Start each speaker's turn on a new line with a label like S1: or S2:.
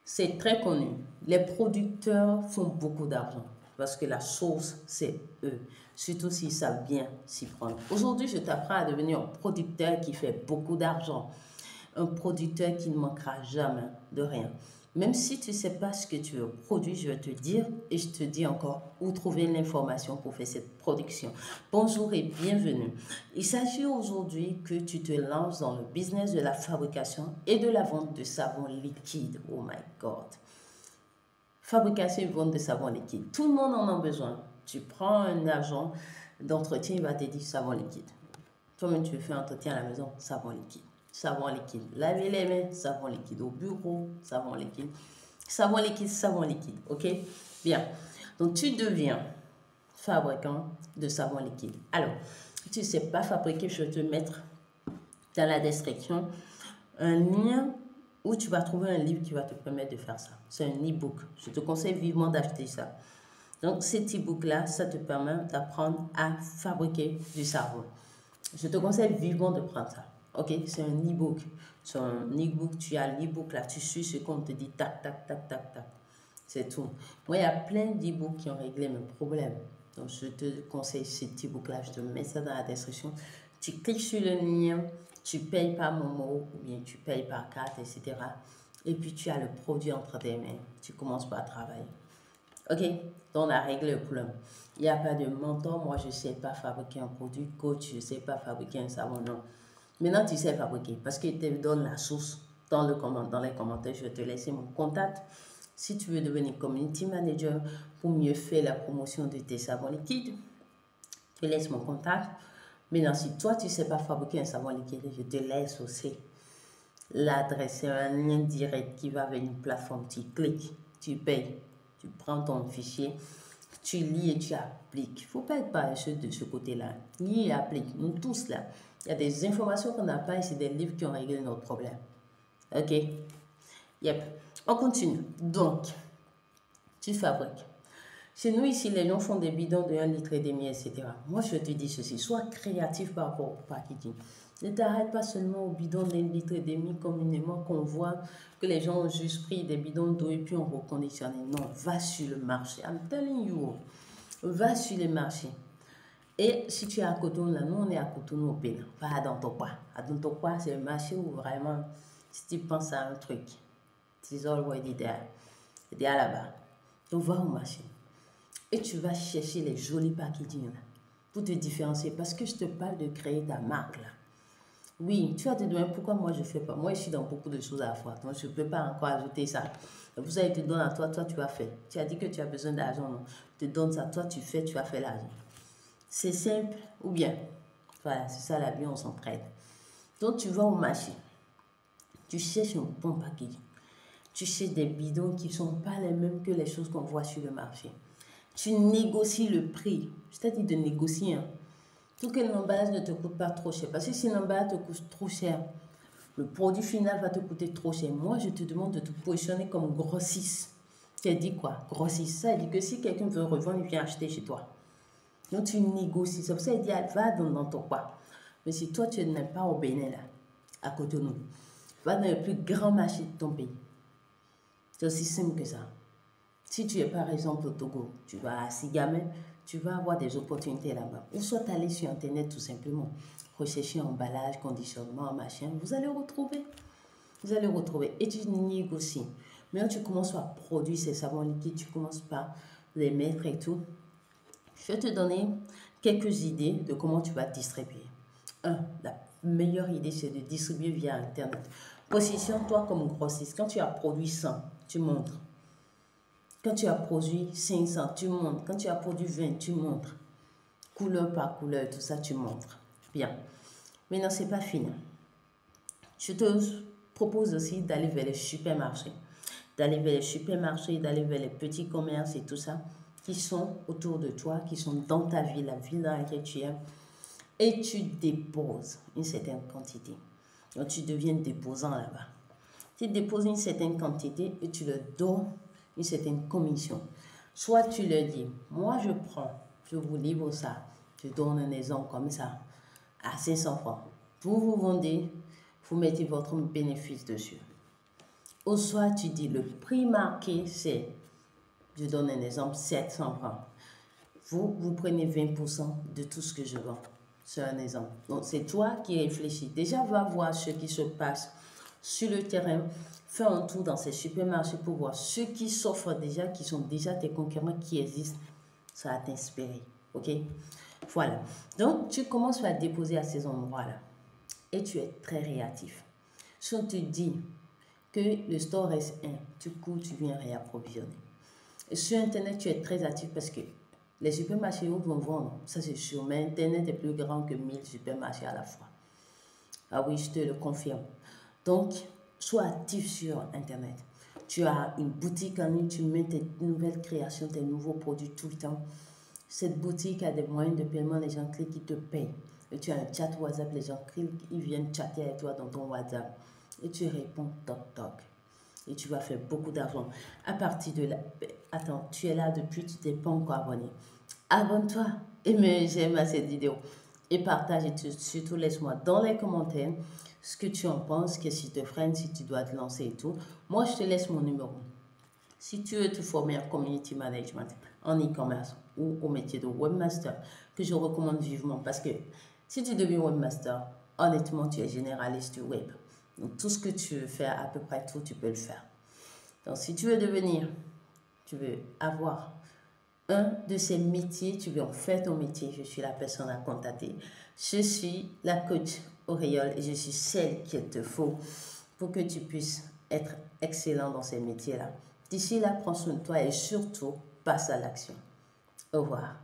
S1: C'est très connu. Les producteurs font beaucoup d'argent parce que la source, c'est eux. Surtout s'ils savent bien s'y prendre. Aujourd'hui, je t'apprends à devenir un producteur qui fait beaucoup d'argent. Un producteur qui ne manquera jamais de rien. Même si tu ne sais pas ce que tu veux produire, je vais te dire et je te dis encore où trouver l'information pour faire cette production. Bonjour et bienvenue. Il s'agit aujourd'hui que tu te lances dans le business de la fabrication et de la vente de savon liquide. Oh my God. Fabrication et vente de savon liquide. Tout le monde en a besoin. Tu prends un agent d'entretien, il va te dire savon liquide. Toi-même, tu fais un entretien à la maison, savon liquide. Savon liquide. Laver les mains, savon liquide. Au bureau, savon liquide. Savon liquide, savon liquide. OK? Bien. Donc, tu deviens fabricant de savon liquide. Alors, si tu ne sais pas fabriquer, je vais te mettre dans la description un lien où tu vas trouver un livre qui va te permettre de faire ça. C'est un e-book. Je te conseille vivement d'acheter ça. Donc, cet e-book-là, ça te permet d'apprendre à fabriquer du savon. Je te conseille vivement de prendre ça. Ok, c'est un e-book. C'est un e-book, tu as l'e-book là, tu suis ce qu'on te dit, tac, tac, tac, tac, tac. C'est tout. Moi, il y a plein d'e-books qui ont réglé mes problèmes. Donc, je te conseille cet e-book là, je te mets ça dans la description. Tu cliques sur le lien, tu payes par Momo ou bien tu payes par carte, etc. Et puis, tu as le produit entre tes mains. Tu commences par travailler. Ok, donc on a réglé le problème. Il n'y a pas de mentor. Moi, je ne sais pas fabriquer un produit. Coach, je ne sais pas fabriquer un savon. Non. Maintenant, tu sais fabriquer parce qu'il te donne la source dans les commentaires. Je vais te laisser mon contact. Si tu veux devenir community manager pour mieux faire la promotion de tes savons liquides, je te laisse mon contact. Maintenant, si toi, tu ne sais pas fabriquer un savon liquide, je te laisse aussi l'adresse. C'est un lien direct qui va vers une plateforme. Tu cliques, tu payes. Tu prends ton fichier, tu lis et tu appliques. Il ne faut pas être paresseux de ce côté-là. Lis et applique. Nous tous là, il y a des informations qu'on n'a pas et c'est des livres qui ont réglé notre problème. Ok? Yep. On continue. Donc, tu fabriques. Chez nous ici, les gens font des bidons de 1 litre et demi, etc. Moi, je te dis ceci. Sois créatif par rapport au packaging. Ne t'arrête pas seulement au bidon d'1 litre et demi communément qu'on voit que les gens ont juste pris des bidons d'eau et puis ont reconditionné. Non, va sur le marché. I'm telling you. Va sur le marché. Et si tu es à Cotonou, là, nous on est à Cotonou au Bénin, pas à Dantokwa. À Dantokwa, c'est le marché où vraiment, si tu penses à un truc, it's already there. C'est déjà là-bas. Donc va au marché. Et tu vas chercher les jolis packaging là, pour te différencier. Parce que je te parle de créer ta marque là. Oui, tu vas te demander pourquoi moi je ne fais pas. Moi, je suis dans beaucoup de choses à la fois. Donc, je ne peux pas encore ajouter ça. Vous savez, te donne à toi, toi, tu vas faire. Tu as dit que tu as besoin d'argent, non? Je te donne ça, toi, tu fais, tu vas faire l'argent. C'est simple ou bien. Voilà, c'est ça la vie, on s'entraide. Donc, tu vas au marché. Tu cherches un bon packaging. Tu cherches des bidons qui ne sont pas les mêmes que les choses qu'on voit sur le marché. Tu négocies le prix. Je t'ai dit de négocier, hein. Tout que l'emballage ne te coûte pas trop cher. Parce que si l'emballage te coûte trop cher, le produit final va te coûter trop cher. Moi, je te demande de te positionner comme grossiste. Tu as dit quoi? Grossiste. Ça veut dire que si quelqu'un veut revendre, il vient acheter chez toi. Donc, tu négocies. C'est pour ça qu'il dit, va dans ton quoi. Mais si toi, tu n'es pas au Bénin, là, à Cotonou, va dans le plus grand marché de ton pays. C'est aussi simple que ça. Si tu es par exemple au Togo, tu vas à Sigamé, tu vas avoir des opportunités là-bas. Ou soit aller sur Internet tout simplement, rechercher emballage, conditionnement, machin. Vous allez retrouver. Vous allez retrouver. Et tu négocies. Maintenant, tu commences par produire ces savons liquides, tu commences par les mettre et tout. Je vais te donner quelques idées de comment tu vas distribuer. La meilleure idée, c'est de distribuer via Internet. Positionne-toi comme grossiste. Quand tu as produit 100, tu montres. Quand tu as produit 500, tu montres. Quand tu as produit 20, tu montres. Couleur par couleur, tout ça, tu montres. Bien. Maintenant, ce n'est pas fini. Je te propose aussi d'aller vers les supermarchés. D'aller vers les supermarchés, d'aller vers les petits commerces et tout ça, qui sont autour de toi, qui sont dans ta ville, la ville dans laquelle tu es. Et tu déposes une certaine quantité. Donc, tu deviens déposant là-bas. Tu déposes une certaine quantité et tu leur donnes une certaine commission. Soit tu leur dis, moi je prends, je vous livre ça, je donne un exemple comme ça, à 500 francs. Vous vendez, vous mettez votre bénéfice dessus. Au soir, tu dis le prix marqué, c'est, je donne un exemple, 700 francs. Vous prenez 20% de tout ce que je vends. C'est un exemple. Donc, c'est toi qui réfléchis. Déjà, va voir ce qui se passe sur le terrain. Fais un tour dans ces supermarchés pour voir ceux qui s'offrent déjà, qui sont déjà tes concurrents, qui existent. Ça va t'inspirer. OK? Voilà. Donc, tu commences à déposer à ces endroits-là. Et tu es très réactif. Si on te dit que le store reste 1, tu cours, tu viens réapprovisionner. Et sur Internet, tu es très actif parce que les supermarchés vont vendre, ça c'est sûr, mais Internet est plus grand que 1000 supermarchés à la fois. Ah oui, je te le confirme. Donc, sois actif sur Internet. Tu as une boutique en ligne, tu mets tes nouvelles créations, tes nouveaux produits tout le temps. Cette boutique a des moyens de paiement, les gens cliquent, ils te payent. Et tu as un chat WhatsApp, les gens cliquent, ils viennent chatter avec toi dans ton WhatsApp. Et tu réponds toc toc. Et tu vas faire beaucoup d'argent. À partir de là, attends, tu es là depuis, tu t'es pas encore abonné. Abonne-toi et j'aime à cette vidéo. Et partage et surtout laisse-moi dans les commentaires ce que tu en penses, qu'est-ce qui te freine, si tu dois te lancer et tout. Moi, je te laisse mon numéro. Si tu veux te former en community management, en e-commerce ou au métier de webmaster, que je recommande vivement parce que si tu deviens webmaster, honnêtement, tu es généraliste du web. Donc, tout ce que tu veux faire, à peu près tout, tu peux le faire. Donc, si tu veux devenir, tu veux avoir un de ces métiers, tu veux en faire ton métier, je suis la personne à contacter. Je suis la coach Auréole et je suis celle qu'il te faut pour que tu puisses être excellent dans ces métiers-là. D'ici là, prends soin de toi et surtout, passe à l'action. Au revoir.